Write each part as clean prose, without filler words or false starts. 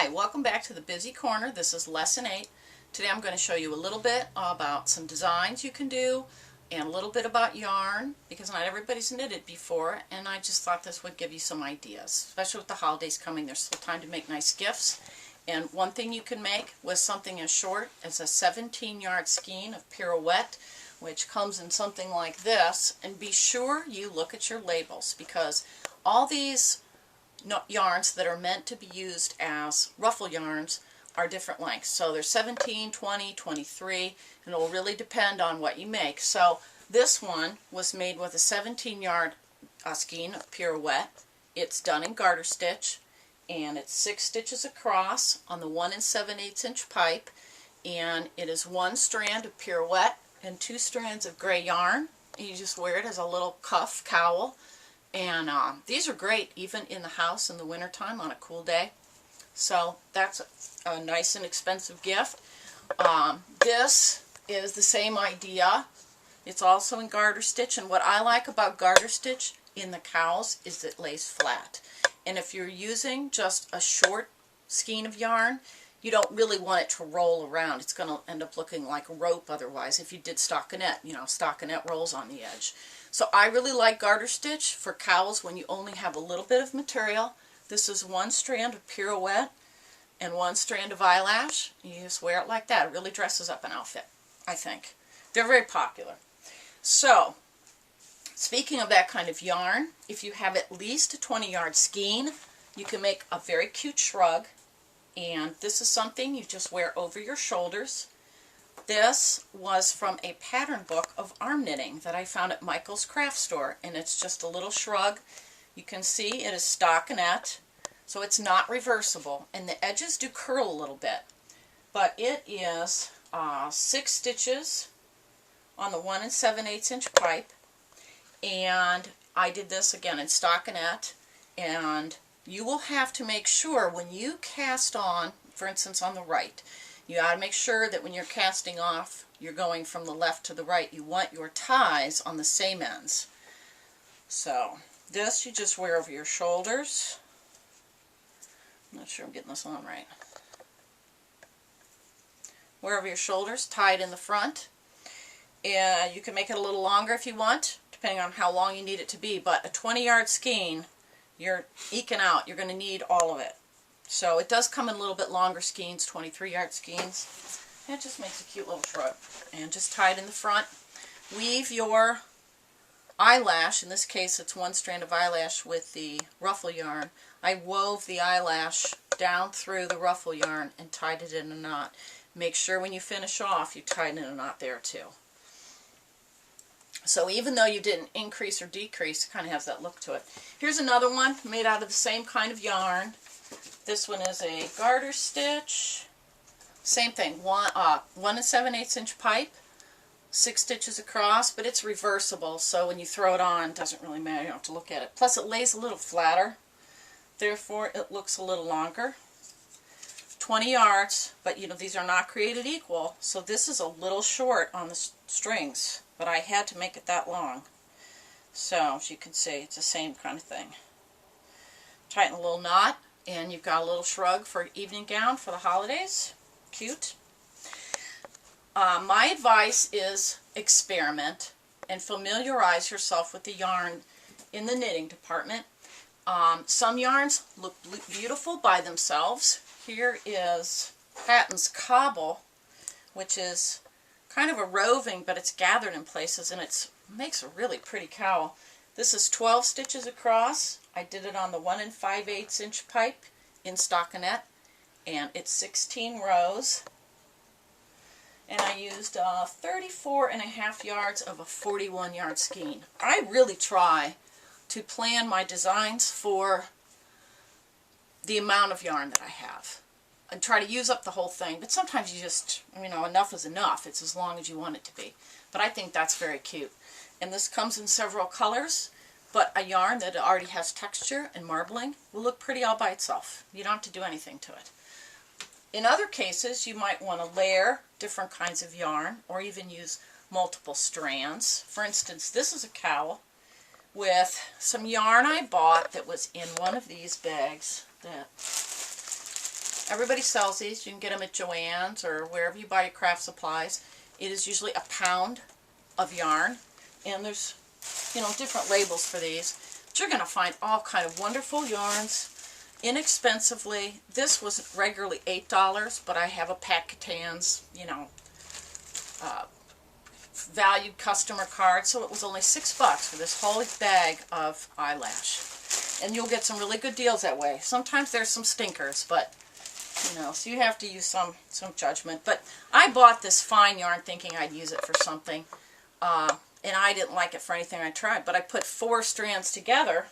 Hi, welcome back to the Busy Corner. This is Lesson 8. Today I'm going to show you a little bit about some designs you can do and a little bit about yarn because not everybody's knitted before, and I just thought this would give you some ideas. Especially with the holidays coming, there's still time to make nice gifts. And one thing you can make with something as short as a 17-yard skein of pirouette, which comes in something like this. And be sure you look at your labels because all these yarns that are meant to be used as ruffle yarns are different lengths. So there's 17, 20, 23, and it will really depend on what you make. So this one was made with a 17-yard skein of pirouette. It's done in garter stitch, and it's 6 stitches across on the 1 7/8 inch pipe, and it is 1 strand of pirouette and 2 strands of gray yarn. You just wear it as a little cuff cowl. And these are great even in the house in the wintertime on a cool day. So that's a nice and expensive gift. This is the same idea. It's also in garter stitch. And what I like about garter stitch in the cowls is it lays flat. And if you're using just a short skein of yarn, you don't really want it to roll around. It's going to end up looking like rope otherwise if you did stockinette. You know, stockinette rolls on the edge. So I really like garter stitch for cowls when you only have a little bit of material. This is 1 strand of pirouette and 1 strand of eyelash. You just wear it like that. It really dresses up an outfit, I think. They're very popular. So, speaking of that kind of yarn, if you have at least a 20-yard skein, you can make a very cute shrug. And this is something you just wear over your shoulders. This was from a pattern book of arm knitting that I found at Michael's craft store, and it's just a little shrug. You can see it is stockinette, so it's not reversible, and the edges do curl a little bit. But it is 6 stitches on the 1 7/8 inch pipe, and I did this again in stockinette. And you will have to make sure when you cast on, for instance on the right, you got to make sure that when you're casting off, you're going from the left to the right. You want your ties on the same ends. So this you just wear over your shoulders. I'm not sure I'm getting this on right. Wear over your shoulders, tie it in the front. And you can make it a little longer if you want, depending on how long you need it to be. But a 20-yard skein, you're eking out. You're going to need all of it. So it does come in a little bit longer skeins, 23-yard skeins. And it just makes a cute little shrug. And just tie it in the front. Weave your eyelash. In this case, it's 1 strand of eyelash with the ruffle yarn. I wove the eyelash down through the ruffle yarn and tied it in a knot. Make sure when you finish off, you tie it in a knot there too. So even though you didn't increase or decrease, it kind of has that look to it. Here's another one made out of the same kind of yarn. This one is a garter stitch. Same thing, 1 7/8 inch pipe, 6 stitches across, but it's reversible, so when you throw it on, it doesn't really matter. You don't have to look at it. Plus it lays a little flatter, therefore it looks a little longer. 20 yards, but you know these are not created equal, so this is a little short on the strings, but I had to make it that long. So as you can see, it's the same kind of thing. Tighten a little knot, and you've got a little shrug for an evening gown for the holidays. Cute. My advice is experiment and familiarize yourself with the yarn in the knitting department. Some yarns look beautiful by themselves. Here is Patton's Cobble, which is kind of a roving, but it's gathered in places, and it makes a really pretty cowl. This is 12 stitches across. I did it on the 1 5/8 inch pipe in stockinette, and it's 16 rows. And I used 34.5 yards of a 41-yard skein. I really try to plan my designs for the amount of yarn that I have. I try to use up the whole thing, but sometimes you just, you know, enough is enough. It's as long as you want it to be. But I think that's very cute. And this comes in several colors, but a yarn that already has texture and marbling will look pretty all by itself. You don't have to do anything to it. In other cases, you might want to layer different kinds of yarn or even use multiple strands. For instance, this is a cowl with some yarn I bought that was in one of these bags that Everybody sells these. You can get them at Joann's or wherever you buy your craft supplies. It is usually a pound of yarn, and there's, you know, different labels for these. But you're going to find all kind of wonderful yarns inexpensively. This was regularly $8, but I have a Pat Catan's, you know, valued customer card, so it was only $6 for this whole bag of eyelash. And you'll get some really good deals that way. Sometimes there's some stinkers, but you know, so you have to use some judgment. But I bought this fine yarn thinking I'd use it for something, and I didn't like it for anything I tried. But I put 4 strands together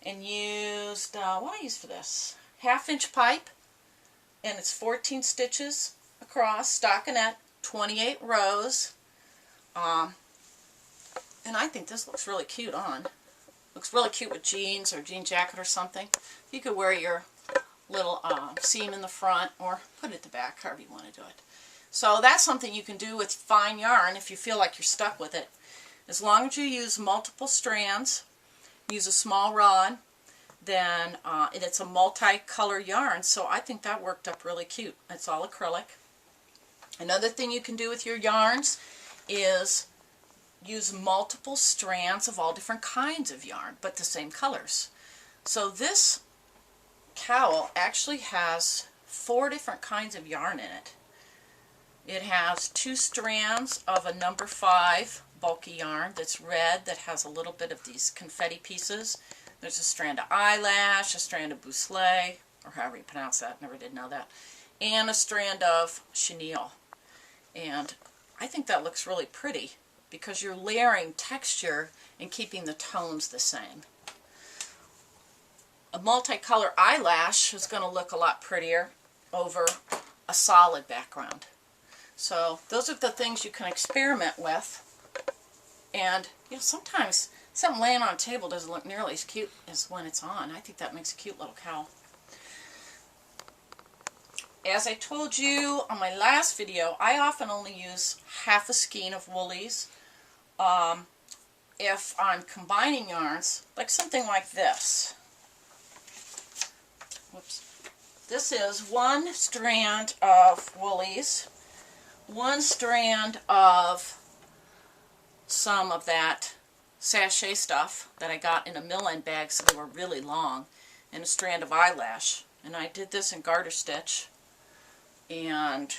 and used, what did I use for this? 1/2-inch pipe, and it's 14 stitches across, stockinette, 28 rows. And I think this looks really cute on. Looks really cute with jeans or jean jacket or something. You could wear your little seam in the front or put it at the back, however you want to do it. So that's something you can do with fine yarn if you feel like you're stuck with it. As long as you use multiple strands, use a small rod, then and it's a multi-color yarn, so I think that worked up really cute. It's all acrylic. Another thing you can do with your yarns is use multiple strands of all different kinds of yarn, but the same colors. So this cowl actually has 4 different kinds of yarn in it. It has 2 strands of a number 5 bulky yarn that's red that has a little bit of these confetti pieces. There's a strand of eyelash, a strand of boucle, or however you pronounce that, never did know that, and a strand of chenille. And I think that looks really pretty because you're layering texture and keeping the tones the same. A multicolor eyelash is going to look a lot prettier over a solid background. So those are the things you can experiment with. And you know, sometimes something laying on a table doesn't look nearly as cute as when it's on. I think that makes a cute little cowl. As I told you on my last video, I often only use 1/2 skein of woolies. If I'm combining yarns, like something like this. Whoops. This is 1 strand of woolies, 1 strand of some of that sachet stuff that I got in a mill-end bag, so they were really long, and a strand of eyelash. And I did this in garter stitch, and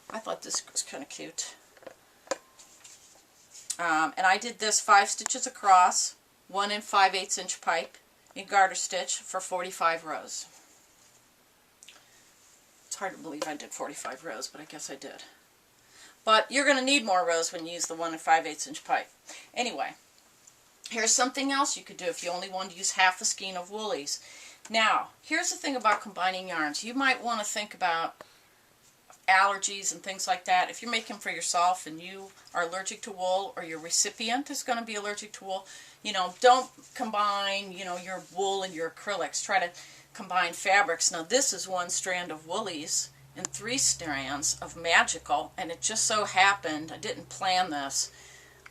I thought this was kind of cute. And I did this 5 stitches across, 1 5/8 inch pipe in garter stitch for 45 rows. It's hard to believe I did 45 rows, but I guess I did. But you're going to need more rows when you use the 1 5/8 inch pipe. Anyway, here's something else you could do if you only want to use 1/2 skein of woolies. Now, here's the thing about combining yarns. You might want to think about allergies and things like that. If you're making for yourself and you are allergic to wool, or your recipient is going to be allergic to wool, you know, don't combine, you know, your wool and your acrylics. Try to combine fabrics. Now, this is 1 strand of woolies and 3 strands of magical, and it just so happened, I didn't plan this,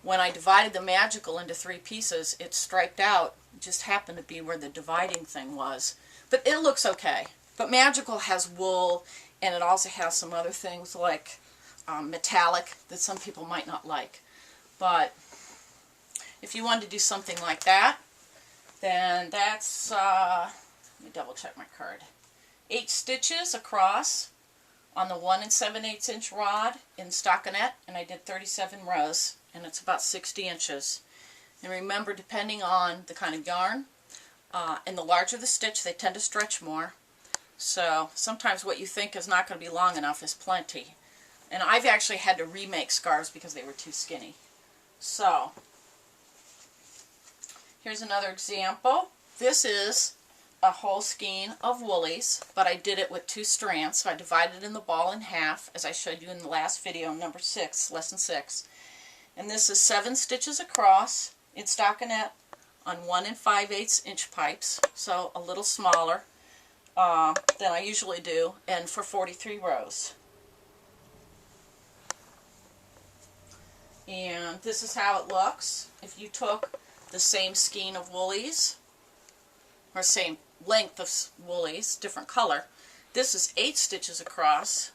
when I divided the magical into 3 pieces, it striped out. It just happened to be where the dividing thing was. But it looks okay. But magical has wool, and it also has some other things like metallic that some people might not like. But if you wanted to do something like that, then that's, let me double check my card, 8 stitches across on the 1 7/8 inch rod in stockinette, and I did 37 rows, and it's about 60 inches. And remember, depending on the kind of yarn, and the larger the stitch, they tend to stretch more. So sometimes what you think is not going to be long enough is plenty. And I've actually had to remake scarves because they were too skinny. So here's another example. This is a whole skein of woolies, but I did it with 2 strands. So I divided in the ball in half, as I showed you in the last video, number 6, lesson 6. And this is 7 stitches across in stockinette on 1 5/8 inch pipes, so a little smaller than I usually do, and for 43 rows. And this is how it looks if you took the same skein of woolies, or same length of woolies, different color. This is 8 stitches across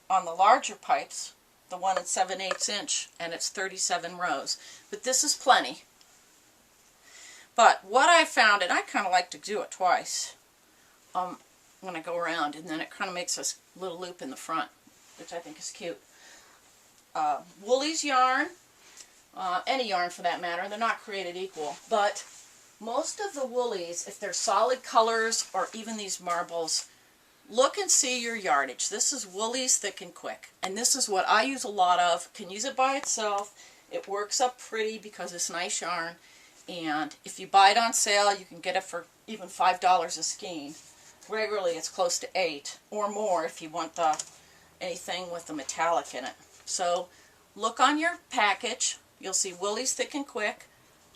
on the larger pipes, the 1 7/8 inch, and it's 37 rows. But this is plenty. But what I found, and I kind of like to do it twice when I go around, and then it kind of makes this little loop in the front, which I think is cute. Woolies yarn, any yarn for that matter, they're not created equal, but most of the woolies, if they're solid colors or even these marbles, look and see your yardage. This is Woolies Thick and Quick, and this is what I use a lot of. Can use it by itself. It works up pretty because it's nice yarn, and if you buy it on sale, you can get it for even $5 a skein. Regularly, it's close to $8 or more if you want anything with the metallic in it. So look on your package. You'll see Woolies Thick and Quick,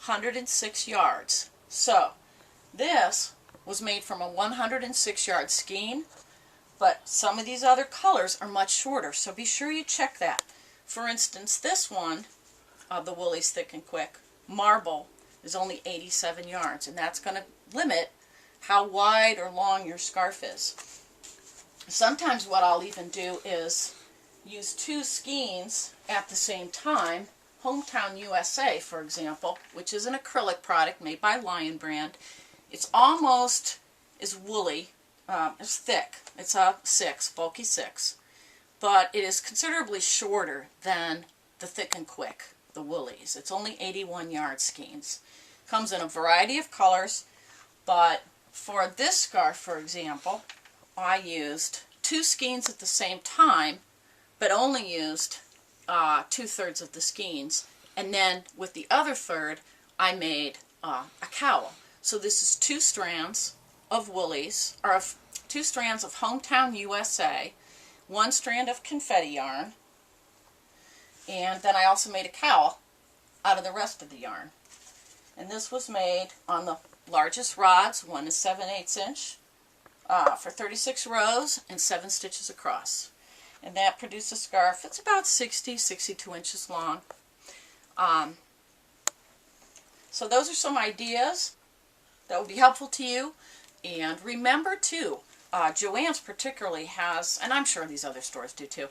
106 yards. So this was made from a 106 yard skein, but some of these other colors are much shorter, so be sure you check that. For instance, this one, the Woolies Thick and Quick marble, is only 87 yards, and that's going to limit how wide or long your scarf is. Sometimes what I'll even do is use 2 skeins at the same time. Hometown USA, for example, which is an acrylic product made by Lion Brand. It's almost as woolly, it's thick. It's a 6, bulky 6, but it is considerably shorter than the Thick and Quick, the Woolies. It's only 81 yard skeins. Comes in a variety of colors, but for this scarf, for example, I used 2 skeins at the same time, but only used 2/3 of the skeins, and then with the other third I made a cowl. So this is 2 strands of woolies, or 2 strands of Hometown USA, 1 strand of confetti yarn, and then I also made a cowl out of the rest of the yarn. And this was made on the largest rods, 1 7/8 inch, for 36 rows and 7 stitches across. And that produced a scarf. It's about 62 inches long. So those are some ideas that will be helpful to you. And remember too, Joann's particularly has, and I'm sure these other stores do too,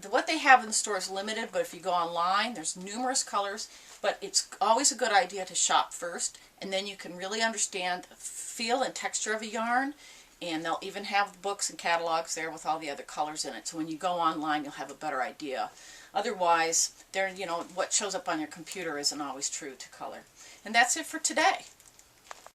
what they have in the store is limited, but if you go online, there's numerous colors. But it's always a good idea to shop first, and then you can really understand the feel and texture of a yarn. And they'll even have books and catalogs there with all the other colors in it. So when you go online, you'll have a better idea. Otherwise, what shows up on your computer isn't always true to color. And that's it for today.